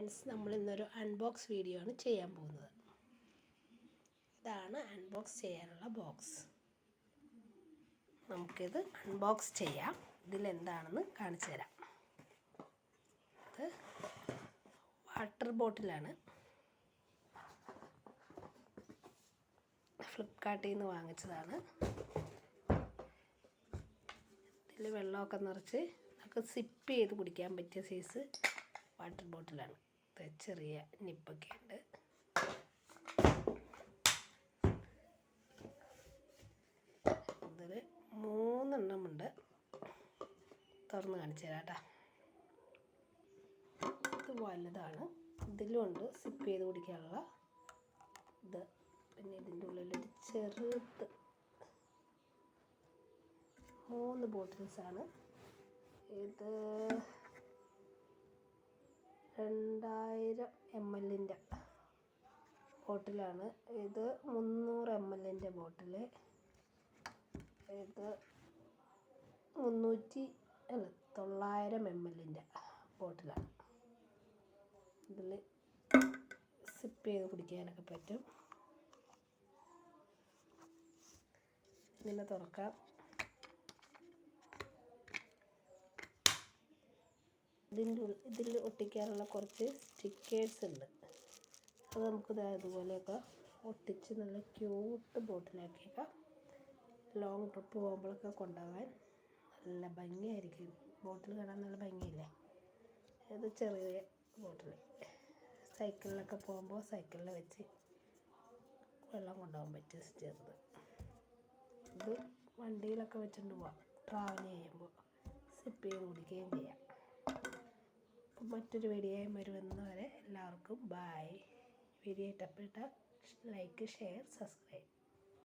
Friends, നമ്മൾ ഇന്നൊരു unbox video ആണ് ചെയ്യാൻ പോകുന്നത്. ഇതാണ് അൺബോക്സ് ചെയ്യാനുള്ള ബോക്സ്. നമുക്കിത് അൺബോക്സ് ചെയ്യാം. ഇതിലെന്താണെന്ന് കാണിച്ചു തരാം. ഇത് വാട്ടർ ബോട്ടിലാണ്. ഫ്ലിപ്കാർട്ടിൽ നിന്ന് വാങ്ങിച്ചതാണ്. ഇതിൽ വെള്ളമൊക്കെ നിറച്ച് നമുക്ക് സിപ്പ് ചെയ്ത് കുടിക്കാൻ പറ്റിയ സൈസ് വാട്ടർ ബോട്ടിലാണ്. ചെറിയ നിപ്പൊക്കെ ഉണ്ട്. ഇതിൽ 3 എണ്ണമുണ്ട്. തുറന്ന് കാണിച്ചു തരാം കേട്ടോ. ഇത് വലുതാണ്. ഇതിലും ഉണ്ട് സിപ്പ് ചെയ്ത് കുടിക്കാനുള്ള ഇത്. പിന്നെ ഇതിൻ്റെ ഉള്ളിലൊരു ചെറുത് 3 ബോട്ടിൽസാണ്. ഇത് 2000 ml ബോട്ടിലാണ്. ഇത് 300 ml ബോട്ടിൽ. ഇത് 900 ml ബോട്ടിലാണ്. ഇതിൽ സിപ്പ് ചെയ്ത് കുടിക്കാനൊക്കെ പറ്റും. ഇങ്ങനെ തുറക്കാം. ഇതിൽ ഒട്ടിക്കാനുള്ള കുറച്ച് സ്റ്റിക്കേഴ്സ് ഉണ്ട്. അത് നമുക്ക് ഇതുപോലെയൊക്കെ ഒട്ടിച്ച് നല്ല ക്യൂട്ട് ബോട്ടിലാക്കിയേക്കാം. ലോങ് ട്രിപ്പ് പോകുമ്പോഴൊക്കെ കൊണ്ടുപോകാൻ നല്ല ഭംഗിയായിരിക്കും. ബോട്ടിൽ കാണാൻ നല്ല ഭംഗിയില്ലേ? ഇത് ചെറിയ ബോട്ടിൽ സൈക്കിളിലൊക്കെ പോകുമ്പോൾ സൈക്കിളിൽ വെച്ച് വെള്ളം കൊണ്ടുപോകാൻ പറ്റിയ ചെറുത്. ഇത് വണ്ടിയിലൊക്കെ വെച്ചിട്ട് പോവാം. ട്രാവൽ ചെയ്യുമ്പോൾ സിപ്പ് ചെയ്ത് കുടിക്കുകയും ചെയ്യാം. മറ്റൊരു വീഡിയോയിൽ വരുന്നവരെ എല്ലാവർക്കും ബൈ. വീഡിയോ ഇഷ്ടപ്പെട്ട ലൈക്ക്, ഷെയർ, സബ്സ്ക്രൈബ്.